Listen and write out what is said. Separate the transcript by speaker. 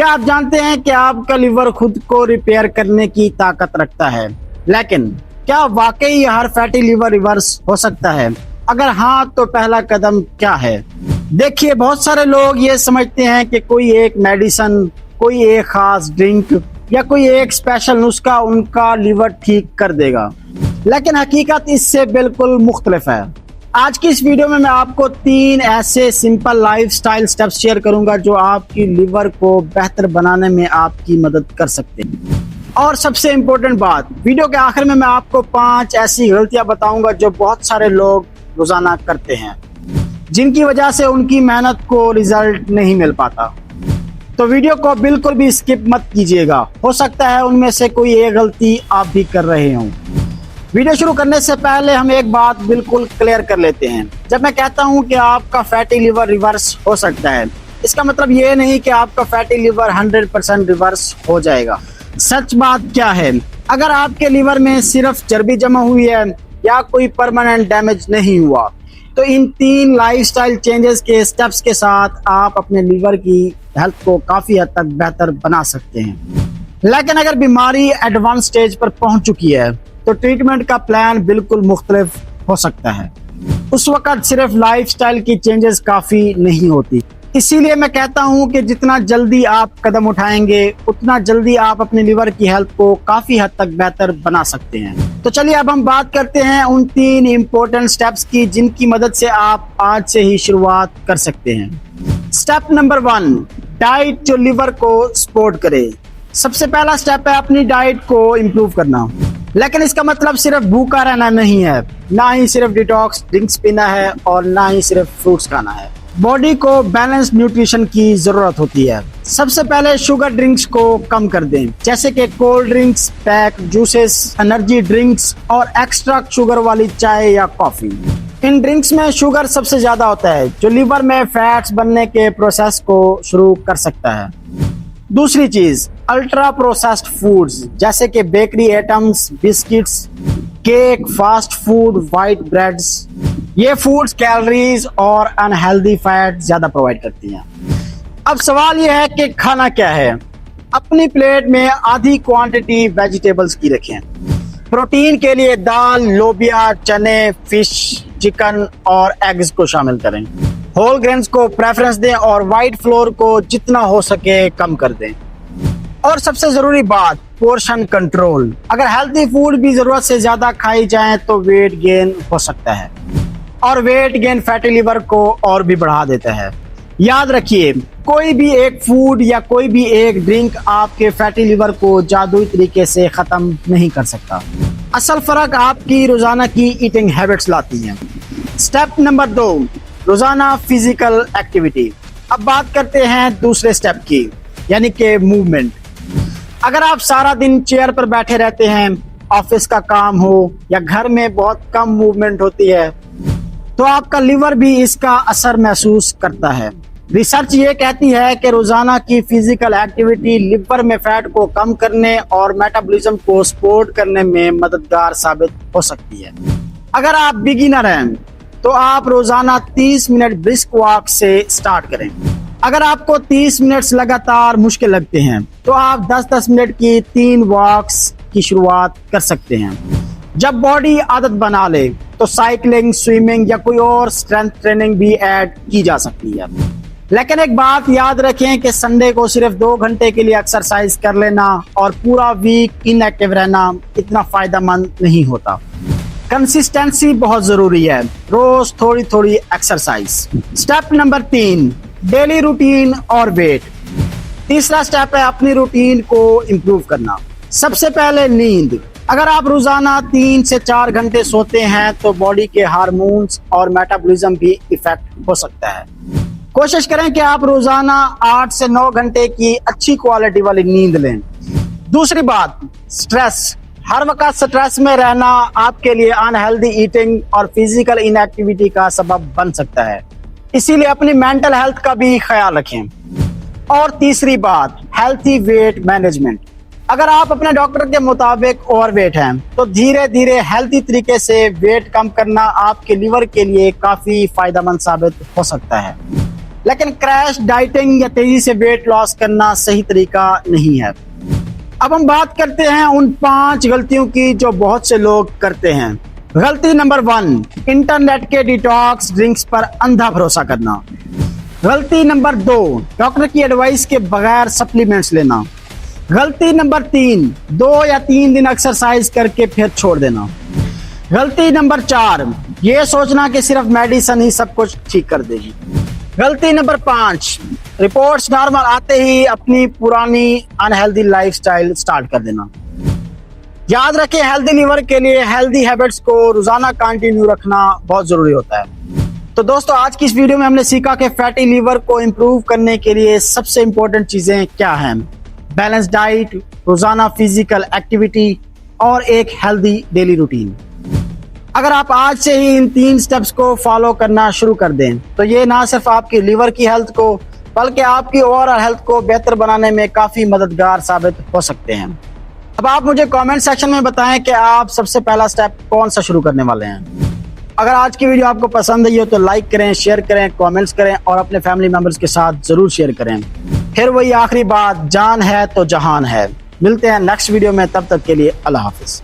Speaker 1: क्या आप जानते हैं कि आपका लिवर खुद को रिपेयर करने की ताकत रखता है, लेकिन क्या वाकई हर फैटी लिवर रिवर्स हो सकता है? अगर हाँ, तो पहला कदम क्या है? देखिए, बहुत सारे लोग ये समझते हैं कि कोई एक मेडिसिन, कोई एक खास ड्रिंक या कोई एक स्पेशल नुस्खा उनका लिवर ठीक कर देगा, लेकिन हकीकत इससे बिल्कुल मुख्तलिफ है। आज की इस वीडियो में मैं आपको 3 ऐसे सिंपल लाइफस्टाइल स्टेप्स शेयर करूंगा जो आपकी लिवर को बेहतर बनाने में आपकी मदद कर सकते हैं। और सबसे इम्पोर्टेंट बात, वीडियो के आखिर में मैं आपको 5 ऐसी गलतियां बताऊंगा जो बहुत सारे लोग रोजाना करते हैं, जिनकी वजह से उनकी मेहनत को रिजल्ट नहीं मिल पाता। तो वीडियो को बिल्कुल भी स्किप मत कीजिएगा, हो सकता है उनमें से कोई एक गलती आप भी कर रहे हों। वीडियो शुरू करने से पहले हम एक बात बिल्कुल क्लियर कर लेते हैं। जब मैं कहता हूं कि आपका फैटी लिवर रिवर्स हो सकता है, इसका मतलब ये नहीं कि आपका फैटी लिवर 100% रिवर्स हो जाएगा। सच बात क्या है, अगर आपके लिवर में सिर्फ चर्बी जमा हुई है या कोई परमानेंट डैमेज नहीं हुआ, तो इन 3 लाइफस्टाइल चेंजेस के स्टेप्स के साथ आप अपने लिवर की हेल्थ को काफी हद तक बेहतर बना सकते हैं। लेकिन अगर बीमारी एडवांस स्टेज पर पहुंच चुकी है, तो ट्रीटमेंट का प्लान बिल्कुल मुख्तलिफ हो सकता है। उस वक्त सिर्फ लाइफस्टाइल की चेंजेस काफी नहीं होती। इसीलिए मैं कहता हूं कि जितना जल्दी आप कदम उठाएंगे, उतना जल्दी आप अपने लिवर की हेल्थ को काफी हद तक बेहतर बना सकते हैं। तो चलिए अब हम बात करते हैं उन 3 इम्पोर्टेंट स्टेप्स की, जिनकी मदद से आप आज से ही शुरुआत कर सकते हैं। स्टेप नंबर 1, डाइट जो लिवर को सपोर्ट करे। सबसे पहला स्टेप है अपनी डाइट को इम्प्रूव करना, लेकिन इसका मतलब सिर्फ भूखा रहना नहीं है, ना ही सिर्फ डिटॉक्स ड्रिंक्स पीना है और ना ही सिर्फ फ्रूट्स खाना है। बॉडी को बैलेंस्ड न्यूट्रिशन की जरूरत होती है। सबसे पहले शुगर ड्रिंक्स को कम कर दें, जैसे कि cold drinks, pack juices, energy drinks और एक्स्ट्रा शुगर वाली चाय या कॉफी। इन ड्रिंक्स में शुगर सबसे ज्यादा होता है, जो लिवर में फैट्स बनने के प्रोसेस को शुरू कर सकता है। दूसरी चीज, अल्ट्रा प्रोसेस्ड फूड्स जैसे कि bakery items, biscuits, cake, fast food, white breads, ये फूड्स कैलोरीज और अनहेल्दी फैट ज्यादा प्रोवाइड करती हैं। अब सवाल यह है कि खाना क्या है। अपनी प्लेट में आधी क्वांटिटी वेजिटेबल्स की रखें। प्रोटीन के लिए दाल, लोबिया, चने, फिश, चिकन और एग्स को शामिल करें। होल ग्रेन्स को प्रेफरेंस दें और व्हाइट फ्लोर को जितना हो सके कम कर दें। और सबसे जरूरी बात, पोर्शन कंट्रोल। अगर हेल्दी फूड भी जरूरत से ज्यादा खाई जाए तो वेट गेन हो सकता है, और वेट गेन फैटी लिवर को और भी बढ़ा देता है। याद रखिए, कोई भी एक फूड या कोई भी एक ड्रिंक आपके फैटी लिवर को जादुई तरीके से खत्म नहीं कर सकता। असल फर्क आपकी रोजाना की ईटिंग हैबिट्स लाती हैं। स्टेप नंबर 2, रोजाना फिजिकल एक्टिविटी। अब बात करते हैं दूसरे स्टेप की, यानी कि मूवमेंट। अगर आप सारा दिन चेयर पर बैठे रहते हैं, ऑफिस का काम हो या घर में बहुत कम मूवमेंट होती है, तो आपका लिवर भी इसका असर महसूस करता है। रिसर्च ये कहती है कि रोजाना की फिजिकल एक्टिविटी लिवर में फैट को कम करने और मेटाबॉलिज्म को सपोर्ट करने में मददगार साबित हो सकती है। अगर आप बिगिनर हैं, तो आप रोजाना 30 मिनट ब्रिस्क वॉक से स्टार्ट करें। अगर आपको 30 मिनट लगातार मुश्किल लगते हैं, तो आप 10-10 मिनट की 3 वॉक्स की शुरुआत कर सकते हैं। जब बॉडी आदत बना ले, तो साइकिलिंग, स्विमिंग या कोई और स्ट्रेंथ ट्रेनिंग भी ऐड की जा सकती है। लेकिन एक बात याद रखें कि संडे को सिर्फ 2 घंटे के लिए एक्सरसाइज कर लेना और पूरा वीक इनएक्टिव रहना इतना फायदेमंद नहीं होता। कंसिस्टेंसी बहुत जरूरी है, रोज थोड़ी थोड़ी exercise. Step number 3, daily routine और वेट। तीसरा स्टेप है अपनी रूटीन को इम्प्रूव करना। सबसे पहले नींद। अगर आप रोजाना 3 से 4 घंटे सोते हैं, तो बॉडी के हार्मोन्स और मेटाबॉलिज्म भी इफेक्ट हो सकता है। कोशिश करें कि आप रोजाना 8 से 9 घंटे की अच्छी क्वालिटी वाली नींद लें। दूसरी बात, स्ट्रेस। हर वक्त स्ट्रेस में रहना आपके लिए अनहेल्दी ईटिंग और फिजिकल इनएक्टिविटी का सबब बन सकता है, इसीलिए अपनी मेंटल हेल्थ का भी ख्याल रखें। और तीसरी बात, हेल्थी वेट मैनेजमेंट। अगर आप अपने डॉक्टर के मुताबिक ओवरवेट हैं, तो धीरे धीरे हेल्थी तरीके से वेट कम करना आपके लिवर के लिए काफी फायदेमंद साबित हो सकता है। लेकिन क्रैश डाइटिंग या तेजी से वेट लॉस करना सही तरीका नहीं है। अब हम बात करते हैं उन 5 गलतियों की जो बहुत से लोग करते हैं। गलती नंबर 1, इंटरनेट के डिटॉक्स ड्रिंक्स पर अंधा भरोसा करना। गलती नंबर 2, डॉक्टर की एडवाइस के बगैर सप्लीमेंट्स लेना। गलती नंबर 3, 2 या 3 दिन एक्सरसाइज करके फिर छोड़ देना। गलती नंबर 4, ये सोचना कि सिर्फ मेडिसिन ही सब कुछ ठीक कर देगी। गलती नंबर 5, रिपोर्ट्स नॉर्मल आते ही अपनी पुरानी अनहेल्दी लाइफस्टाइल स्टार्ट कर देना। याद रखें, हेल्दी लिवर के लिए हेल्दी हैबिट्स को रोजाना कंटिन्यू रखना बहुत जरूरी होता है। तो दोस्तों, आज की इस वीडियो में हमने सीखा कि फैटी लीवर को इम्प्रूव करने के लिए सबसे इंपॉर्टेंट चीजें क्या हैं। बैलेंस डाइट, रोजाना फिजिकल एक्टिविटी और एक हेल्दी डेली रूटीन। अगर आप आज से ही इन 3 स्टेप्स को फॉलो करना शुरू कर दें तो ये ना सिर्फ आपकी लीवर की हेल्थ को बल्कि आपकी ओवरऑल हेल्थ को बेहतर बनाने में काफी मददगार साबित हो सकते हैं। अब आप मुझे कमेंट सेक्शन में बताएं कि आप सबसे पहला स्टेप कौन सा शुरू करने वाले हैं। अगर आज की वीडियो आपको पसंद आई हो तो लाइक करें, शेयर करें, कमेंट्स करें और अपने फैमिली मेंबर्स के साथ जरूर शेयर करें। फिर वही आखिरी बात, जान है तो जहान है। मिलते हैं नेक्स्ट वीडियो में, तब तक के लिए अल्लाह हाफिज।